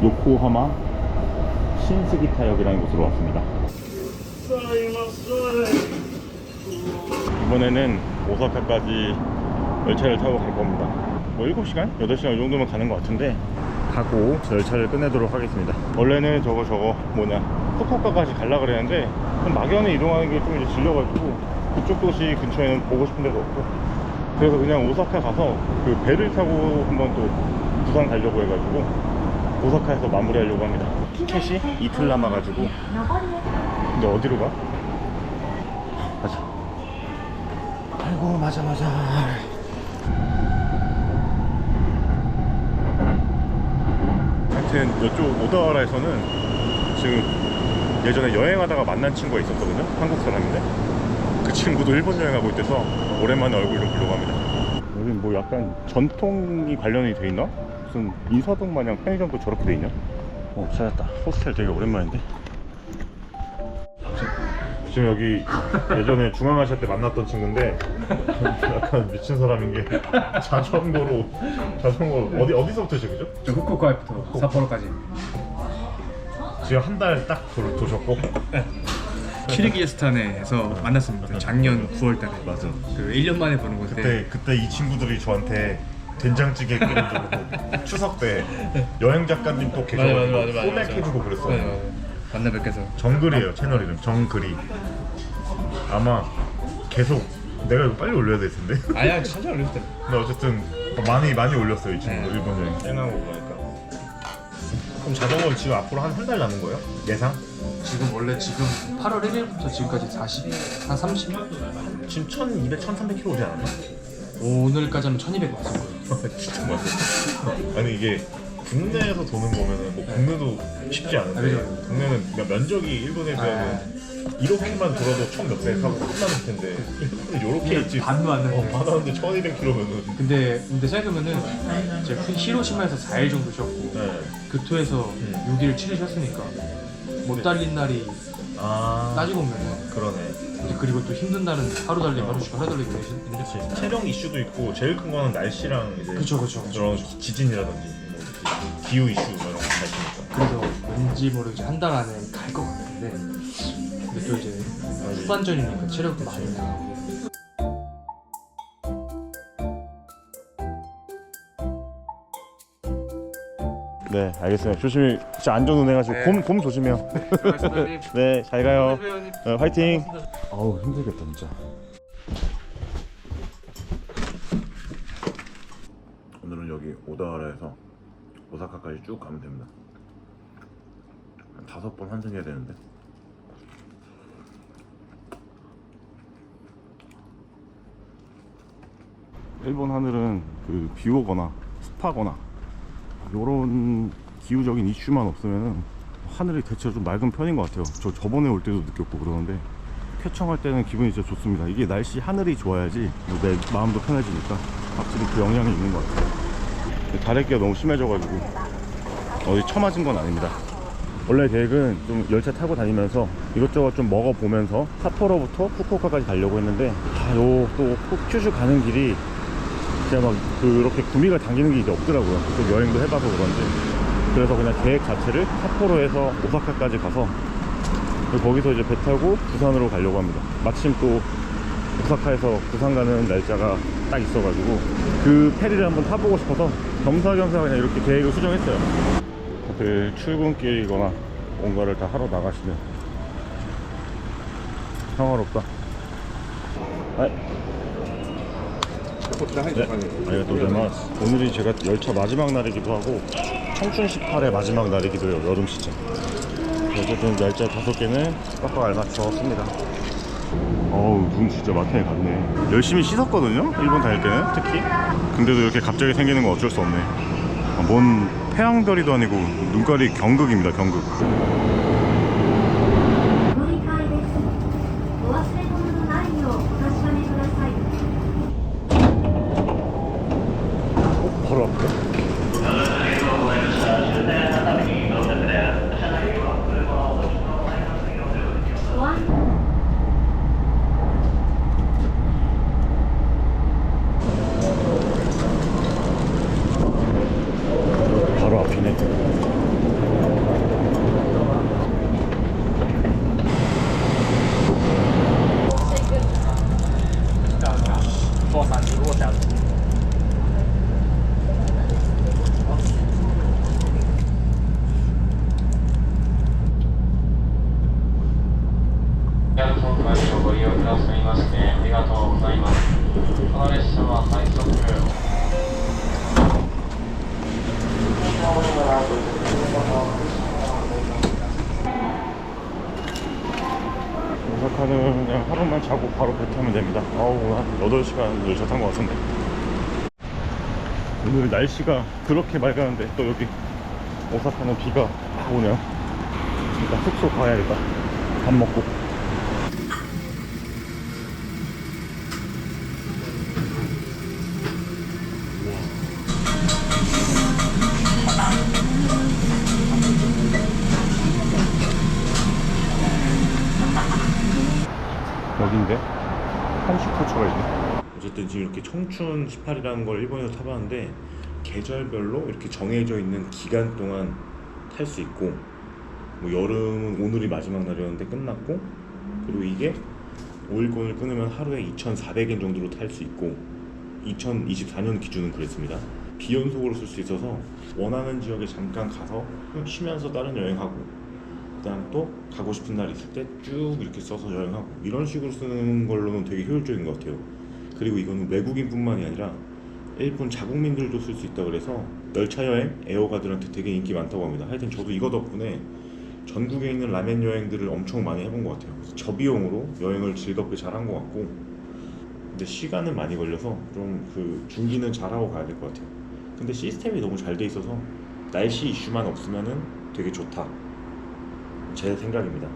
요코하마 신스기타역이라는 곳으로 왔습니다. 이번에는 오사카까지 열차를 타고 갈 겁니다. 뭐 7시간? 8시간 이 정도면 가는 것 같은데 가고 열차를 끝내도록 하겠습니다. 원래는 저거 후쿠오카까지 가려고 그랬는데 막연히 이동하는 게 좀 이제 질려가지고 그쪽 도시 근처에는 보고 싶은 데도 없고, 그래서 그냥 오사카 가서 그 배를 타고 한번 또 부산 가려고 해가지고 오사카에서 마무리하려고 합니다. 티켓이 이틀 남아가지고. 근데 어디로 가? 가자. 아이고 맞아. 하여튼 이쪽 오다와라에서는 지금 예전에 여행하다가 만난 친구가 있었거든요. 한국 사람인데 그 친구도 일본 여행하고 있대서 오랜만에 얼굴 좀 보려고 합니다. 여기 뭐 약간 전통이 관련이 돼 있나? 무슨 인사동 마냥 편의점도 저렇게 돼 있냐? 찾았다. 호스텔 되게 오랜만인데. 지금 여기 예전에 중앙아시아 때 만났던 친구인데 약간 미친 사람인 게 자전거로 어디서부터 시작이죠? 후쿠오카부터 삿포로까지. 지금 한 달 딱 도셨고. 키르기스탄에서 만났습니다. 작년 9월달에. 맞아. 그 1년 만에 보는 건데. 그때 이 친구들이 저한테 된장찌개 끓여주고 추석 때 여행 작가님 또 계셔가지고 소맥 해주고 그랬어. 맞아. 만나 뵙게서. 정글이에요. 채널 이름 정글이. 아마 계속 내가 이거 빨리 올려야 될 텐데. 아니야, 천천히 올렸을 때. 근데 어쨌든 많이 올렸어요 이 친구. 일본 여행 땡하고 그러니까. 그럼 자전거 지금 앞으로 한 달 남은 거예요? 예상? 지금 원래 지금 8월 1일부터 지금까지 한 30? 지금 1200, 1300km 오지 않았나? 오늘까지 하면 1200 왔을 거예요. 진짜 맞아. 아니 이게 국내에서 도는 거면은 뭐 국내도 쉽지 않은데 그죠. 국내는 면적이 일본에 비하면 이렇게만 돌아도 1000몇 배 타고 끝나는 텐데 일본은 요렇게 있지. 반도 안 나는데. 반하는데 1200km면은. 근데 생각해보면은 이제 히로시마에서 4일 정도 쉬었고 네. 교토에서 6일 7일 쉬었으니까 못 달린 날이 따지고 보면은 그러네. 이제 그리고 또 힘든 날은 하루 달리고 하루 쉬고 하루 달리고 힘들지. 체력 이슈도 있고 제일 큰 거는 날씨랑 이제 그쵸. 그런 지진이라든지 뭐 기후 이슈 뭐 이런 거다 있으니까. 그래서 왠지 모르게 한 달 안에 갈 것 같은데 근데 또 이제 후반전이니까 체력도 많이 나가고. 네, 알겠습니다. 조심히 진짜 안전 운행하시고. 네. 곰 조심해요. 네, 잘 가요. 화이팅. 아우 힘들겠다 진짜. 오늘은 여기 오다와라에서 오사카까지 쭉 가면 됩니다. 한 5번 환승해야 되는데. 일본 하늘은 비 오거나 습하거나 요런 기후적인 이슈만 없으면은 하늘이 대체로 좀 맑은 편인 것 같아요. 저번에 올 때도 느꼈고 그러는데 쾌청할 때는 기분이 진짜 좋습니다. 이게 날씨 하늘이 좋아야지 내 마음도 편해지니까 확실히 그 영향이 있는 것 같아요. 다래끼가 너무 심해져가지고 어디 처맞은 건 아닙니다. 원래 계획은 좀 열차 타고 다니면서 이것저것 좀 먹어보면서 삿포로부터 후쿠오카까지 가려고 했는데 요 또 큐슈 가는 길이 진짜 막 그렇게 구미가 당기는 게 이제 없더라고요. 또 여행도 해봐서 그런지. 그래서 그냥 계획 자체를 삿포로에서 오사카까지 가서 거기서 이제 배 타고 부산으로 가려고 합니다. 마침 또 오사카에서 부산 가는 날짜가 딱 있어가지고 그 페리를 한번 타보고 싶어서 겸사겸사 그냥 이렇게 계획을 수정했어요. 다들 출근길이거나 뭔가를 다 하러 나가시면 평화롭다. 네, 아리가또고자이마스. 오늘이 제가 열차 마지막 날이기도 하고 청춘 18의 마지막 날이기도 해요. 여름 시즌. 어쨌든 날짜 5개는 빡빡 알맞춰 씁니다. 어우 눈 진짜 마탱이 갔네. 열심히 씻었거든요 일본 다닐 때는 특히. 근데도 이렇게 갑자기 생기는 건 어쩔 수 없네. 뭔 태양별이도 아니고 눈깔이 경극입니다. 경극. 바로 앞에? 바로 くださいましてありがとうございます。この列車は最速오사카는 그냥 하루만 자고 바로 배 타면 됩니다. 아우, 한 8시간 열차 탄 것 같은데. 오늘 날씨가 그렇게 맑았는데 또 여기 오사카는 비가 막 오네요. 일단 숙소 가야겠다. 밥 먹고. 여긴데? 한식 코츠가 있네. 어쨌든 지금 이렇게 청춘 18이라는 걸 일본에서 타봤는데 계절별로 이렇게 정해져 있는 기간 동안 탈 수 있고, 뭐 여름은 오늘이 마지막 날이었는데 끝났고, 그리고 이게 5일권을 끊으면 하루에 2,400엔 정도로 탈 수 있고, 2024년 기준은 그랬습니다. 비연속으로 쓸 수 있어서 원하는 지역에 잠깐 가서 쉬면서 다른 여행하고, 그다음 또 가고 싶은 날 있을 때 쭉 이렇게 써서 여행하고, 이런 식으로 쓰는 걸로는 되게 효율적인 것 같아요. 그리고 이거는 외국인뿐만이 아니라 일본 자국민들도 쓸 수 있다 그래서 열차 여행 애호가들한테 되게 인기 많다고 합니다. 하여튼 저도 이거 덕분에 전국에 있는 라멘 여행들을 엄청 많이 해본 것 같아요. 그래서 저비용으로 여행을 즐겁게 잘한 것 같고, 근데 시간은 많이 걸려서 좀 그 준비는 잘하고 가야 될 것 같아요. 근데 시스템이 너무 잘 돼 있어서 날씨 이슈만 없으면은 되게 좋다, 제 생각입니다.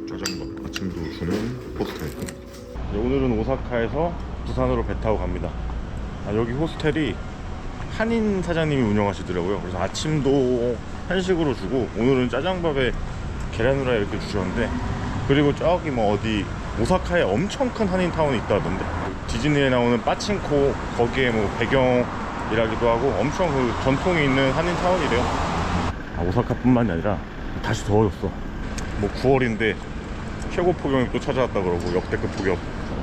짜장밥 아침도 주는 호스텔. 오늘은 오사카에서 부산으로 배 타고 갑니다. 여기 호스텔이 한인 사장님이 운영하시더라고요. 그래서 아침도 한식으로 주고, 오늘은 짜장밥에 계란 후라이 이렇게 주셨는데, 그리고 저기 뭐 어디 오사카에 엄청 큰 한인 타운이 있다던데, 디즈니에 나오는 빠칭코 거기에 뭐 배경이라기도 하고 엄청 그 전통이 있는 한인 타운이래요. 오사카뿐만이 아니라 다시 더워졌어. 뭐 9월인데 최고 폭염이 또 찾아왔다 그러고, 역대급 폭염.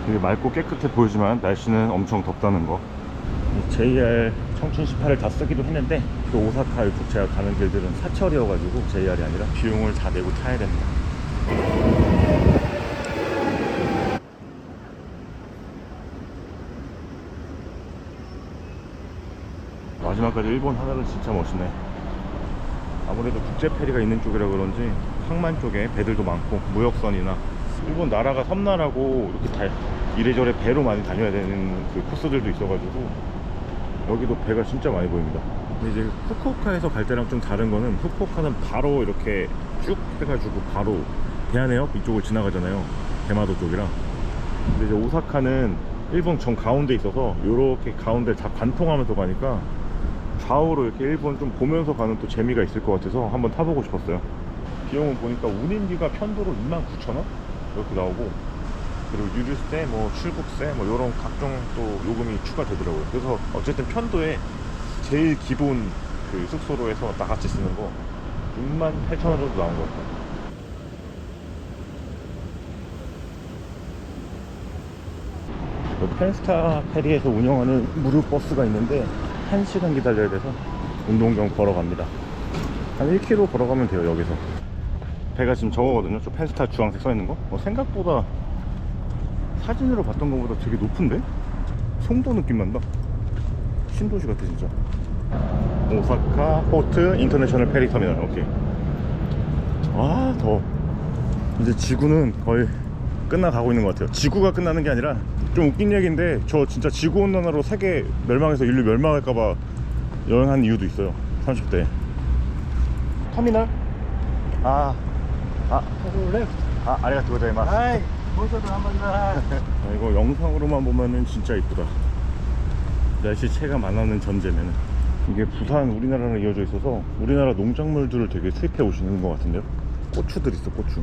되게 맑고 깨끗해 보이지만 날씨는 엄청 덥다는 거. JR 청춘 18을 다 쓰기도 했는데, 또 오사카 이쪽 제가 가는 길들은 사철이어가지고 JR이 아니라 비용을 다 내고 타야 됩니다. 마지막까지 일본 하늘은 진짜 멋있네. 아무래도 국제 페리가 있는 쪽이라 그런지 항만 쪽에 배들도 많고, 무역선이나 일본 나라가 섬나라고 이렇게 다 이래저래 배로 많이 다녀야 되는 그 코스들도 있어가지고 여기도 배가 진짜 많이 보입니다. 근데 이제 후쿠오카에서 갈 때랑 좀 다른 거는, 후쿠오카는 바로 이렇게 쭉 해가지고 바로 대한해협 이쪽을 지나가잖아요, 대마도 쪽이랑. 근데 이제 오사카는 일본 정 가운데 있어서 이렇게 가운데 다 관통하면서 가니까 좌우로 이렇게 일본 좀 보면서 가는 또 재미가 있을 것 같아서 한번 타보고 싶었어요. 비용은 보니까 운임비가 편도로 29,000원? 이렇게 나오고, 그리고 유류세, 뭐 출국세, 뭐 이런 각종 또 요금이 추가되더라고요. 그래서 어쨌든 편도에 제일 기본 그 숙소로 해서 다 같이 쓰는 거 68,000원 정도 나온 것 같아요. 펜스타 페리에서 운영하는 무료 버스가 있는데 1시간 기다려야 돼서 운동경 걸어갑니다. 한 1km 걸어가면 돼요. 여기서 배가 지금 저거거든요. 저 펜스타 주황색 써있는 거. 생각보다 사진으로 봤던 것보다 되게 높은데? 송도 느낌 난다. 신도시 같아 진짜. 오사카 포트 인터내셔널 페리 터미널. 오케이. 아 더워. 이제 지구는 거의 끝나가고 있는 것 같아요. 지구가 끝나는 게 아니라, 좀 웃긴 얘기인데 저 진짜 지구온난화로 세계 멸망해서 인류 멸망할까봐 여행한 이유도 있어요. 30대 터미널? 아리가토 고자이마스. 이거 영상으로만 보면은 진짜 이쁘다. 날씨 체감 안 하는 전제면은. 이게 부산 우리나라랑 이어져 있어서 우리나라 농작물들을 되게 수입해 오시는 것 같은데요. 고추들 있어, 고추.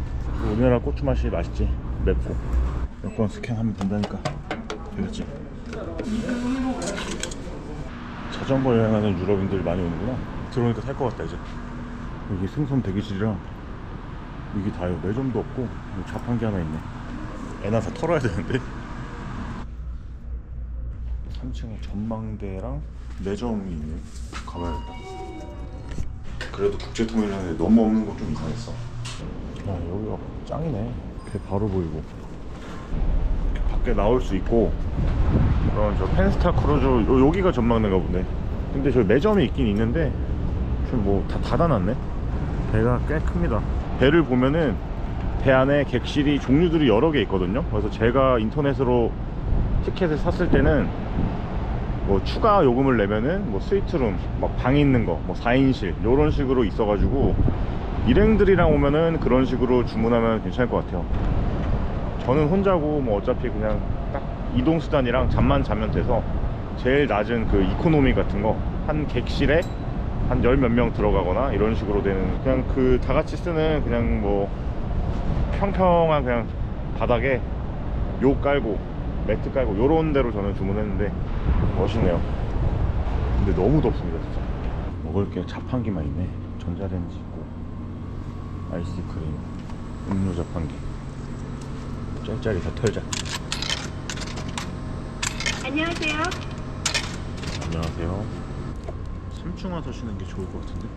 우리나라 고추 맛이 맛있지. 맵고. 여권 스캔하면 된다니까. 알겠지? 자전거 여행하는 유럽인들 많이 오는구나. 들어오니까 살 것 같다 이제. 여기 승선 대기실이랑 이게 다요. 매점도 없고 자판기 하나 있네. 애나 다 털어야 되는데. 3층에 전망대랑 매점이 있네. 가봐야겠다. 그래도 국제통일하는데 너무 없는 거 좀 이상했어. 야, 여기가 짱이네. 배 바로 보이고 밖에 나올 수 있고. 그런 저 펜스타 크루즈 여기가 전망대인가 본데. 근데 저 매점이 있긴 있는데 지금 뭐 다 닫아놨네. 배가 꽤 큽니다. 배를 보면은 배 안에 객실이 종류들이 여러 개 있거든요. 그래서 제가 인터넷으로 티켓을 샀을 때는 뭐 추가 요금을 내면은 뭐 스위트룸 막 방 있는 거 뭐 4인실 요런 식으로 있어가지고 일행들이랑 오면은 그런 식으로 주문하면 괜찮을 것 같아요. 저는 혼자고 뭐 어차피 그냥 딱 이동수단이랑 잠만 자면 돼서 제일 낮은 그 이코노미 같은 거 한 객실에 한 열 몇 명 들어가거나 이런 식으로 되는 그냥 그 다 같이 쓰는 그냥 뭐 평평한 그냥 바닥에 요 깔고 매트 깔고 요런 데로 저는 주문했는데 멋있네요. 근데 너무 덥습니다 진짜. 먹을 게 자판기만 있네. 전자레인지 있고 아이스크림 음료 자판기 짤짤이 다 털자. 안녕하세요. 안녕하세요. 3층 와서 쉬는 게 좋을 것 같은데.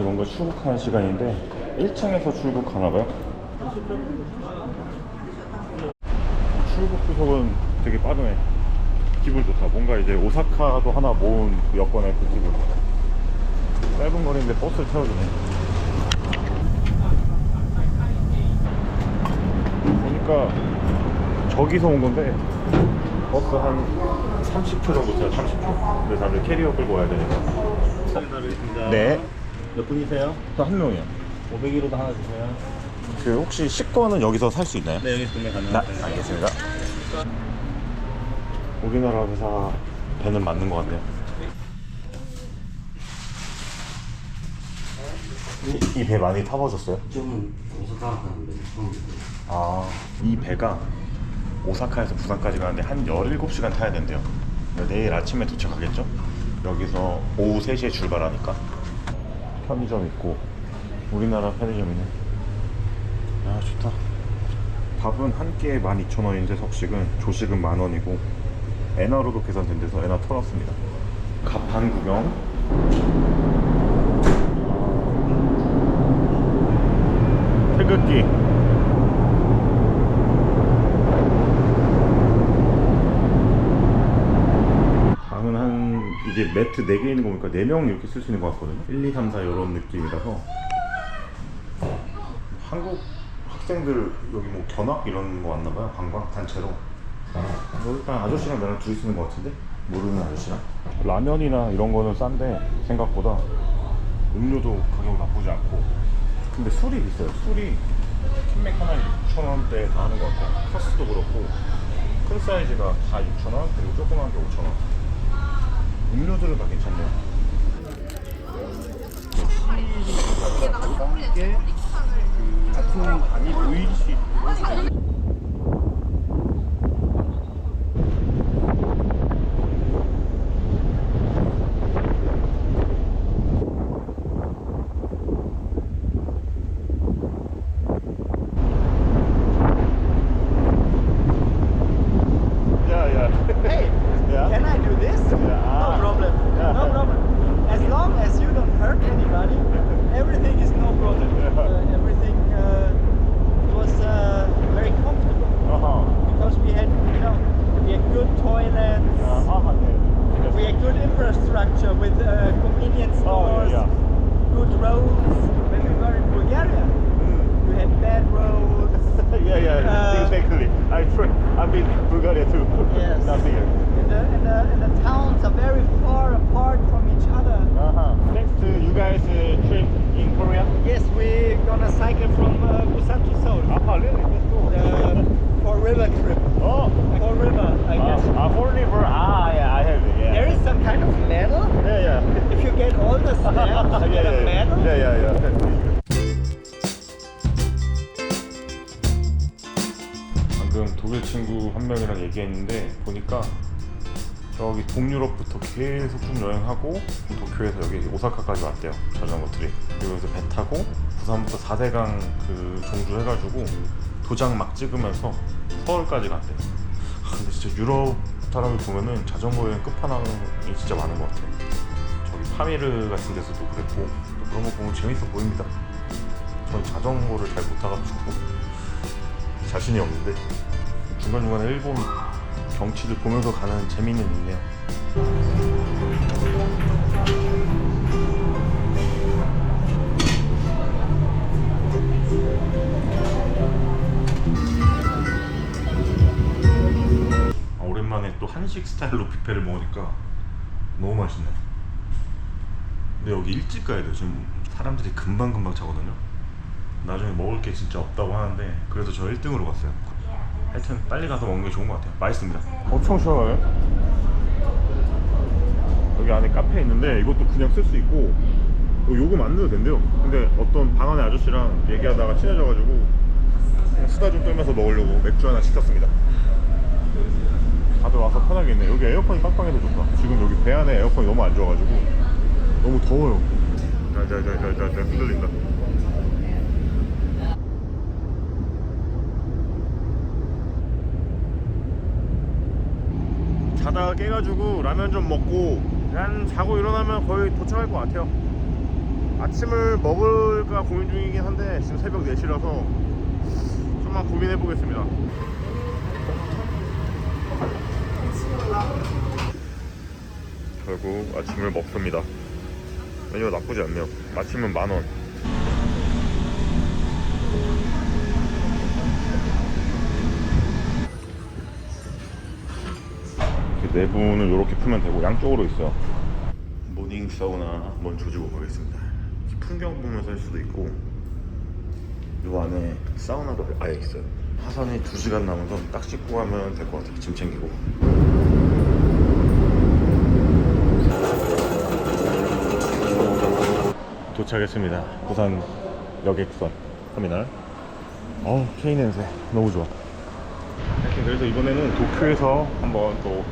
이런 거 출국하는 시간인데 1층에서 출국하나봐요. 출국 수속은 되게 빠르네. 기분 좋다. 뭔가 이제 오사카도 하나 모은 그 여권의 그 기분. 짧은 거리인데 버스를 태워주네. 보니까 저기서 온 건데 버스 한 30초 정도 타요. 30초. 근데 다들 캐리어 끌고 와야 되니까. 네. 몇 분이세요? 저 한 명이요. 500위로도 하나 주세요. 그 혹시 식권은 여기서 살 수 있나요? 네, 여기 구매 네, 가능하세요. 알겠습니다. 우리나라 회사 배는 맞는 것 같네요. 이 배 많이 타보셨어요? 좀 오사카 가는데 처음 듣고 아, 이 배가 오사카에서 부산까지 가는데 한 17시간 타야 된대요. 내일 아침에 도착하겠죠? 여기서 오후 3시에 출발하니까. 편의점 있고 우리나라 편의점이네. 아, 좋다. 밥은 한 끼에 12,000원인데 석식은 조식은 10,000원이고 엔화로도 계산된대서 엔화 털었습니다. 갑판 구경. 태극기. 방은 한 이게 매트 4개 있는 거 보니까 4명 이렇게 쓸 수 있는 것 같거든요. 1, 2, 3, 4 이런 느낌이라서. 한국 학생들 여기 뭐 견학 이런 거 왔나봐요. 관광 단체로. 여기 일단 아저씨랑 나랑 둘이 쓰는 것 같은데? 모르는 아저씨랑. 라면이나 이런 거는 싼데 생각보다 음료도 가격 나쁘지 않고. 근데 술이 비싸요. 술이 캔맥 하나에 6,000원대 다 하는 것 같아요. 카스도 그렇고 큰 사이즈가 다 6,000원 그리고 조그만 게 5,000원. 음료들은 다 괜찮네요. 이게 그 같은 단위 보일 수 있도록. Can I do this? No problem. No problem. As long as you don't hurt anybody, everything is no problem. Everything was very comfortable because we had, we had good toilets. We had good infrastructure with convenience stores, good roads. When we were in Bulgaria, we had bad roads. Exactly. I've been to Bulgaria too. Yes. Last year. And the towns are very far apart from each other. Next to you guys trip in Korea? Yes, we're gonna cycle from Busan to Seoul. Really? Let's go. For river trip. Oh, For river, I guess. for river. Yeah, I have it. Yeah. There is some kind of medal. Yeah. If you get all the stamps, you get a medal. Yeah. 방금 독일 친구 한 명이랑 얘기했는데 보니까 저기 동유럽부터 계속 쭉 여행하고 도쿄에서 여기 오사카까지 왔대요. 자전거 트립. 그리고 여기서 배 타고 부산부터 4대강 그 종주 해가지고 도장 막 찍으면서 서울까지 간대요. 근데 진짜 유럽 사람을 보면은 자전거 여행 끝판왕이 진짜 많은 것 같아요. 저기 파미르 같은 데서도 그랬고 또 그런 거 보면 재밌어 보입니다. 저는 자전거를 잘 못 타가지고 자신이 없는데 중간중간에 일본 경치를 보면서 가는 재미는 있네요. 오랜만에 또 한식 스타일로 뷔페를 먹으니까 너무 맛있네. 근데 여기 일찍 가야 돼요. 지금 사람들이 금방금방 차거든요. 나중에 먹을 게 진짜 없다고 하는데 그래서 저 1등으로 갔어요. 하여튼 빨리 가서 먹는 게 좋은 것 같아요. 맛있습니다. 엄청 시원하네. 여기 안에 카페 있는데 이것도 그냥 쓸 수 있고 요금 안 내도 된대요. 근데 어떤 방 안에 아저씨랑 얘기하다가 친해져가지고 그냥 수다 좀 떨면서 먹으려고 맥주 하나 시켰습니다. 다들 와서 편하게 있네. 여기 에어컨이 빵빵해서 좋다. 지금 여기 배 안에 에어컨이 너무 안 좋아가지고 너무 더워요. 자 흔들린다. 자다가 깨가지고 라면 좀 먹고 한 자고 일어나면 거의 도착할 것 같아요. 아침을 먹을까 고민 중이긴 한데 지금 새벽 4시라서 좀만 고민해 보겠습니다. 결국 아침을 먹습니다. 메뉴가 나쁘지 않네요. 아침은 10,000원. 내부는 이렇게 풀면 되고 양쪽으로 있어요. 모닝 사우나 한번 조지고 가겠습니다. 풍경 보면서 할 수도 있고 요 안에 사우나가 아예 있어요. 하산이 2시간 남아서 딱 씻고 가면 될 것 같아요. 짐 챙기고. 도착했습니다. 부산 여객선 터미널. K 냄새 너무 좋아. 하여튼 그래서 이번에는 도쿄에서 한번 또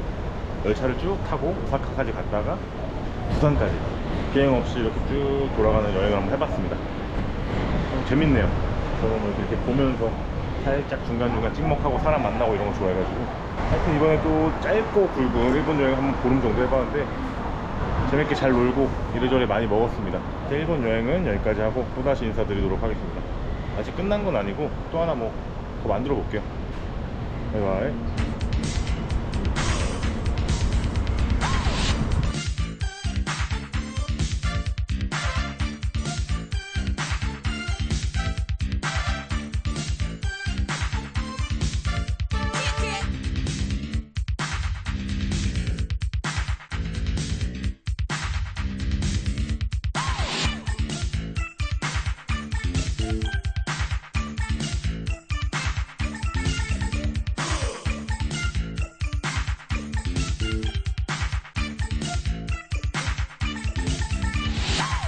열차를 쭉 타고 오사카까지 갔다가 부산까지 비행 없이 이렇게 쭉 돌아가는 여행을 한번 해봤습니다. 재밌네요. 저는 뭐 이렇게 보면서 살짝 중간중간 찍먹하고 사람 만나고 이런 거 좋아해가지고 하여튼 이번에 또 짧고 굵은 일본 여행 한번 보름 정도 해봤는데 재밌게 잘 놀고 이래저래 많이 먹었습니다. 일본 여행은 여기까지 하고 또다시 인사드리도록 하겠습니다. 아직 끝난 건 아니고 또 하나 뭐 더 만들어 볼게요. 바이바이.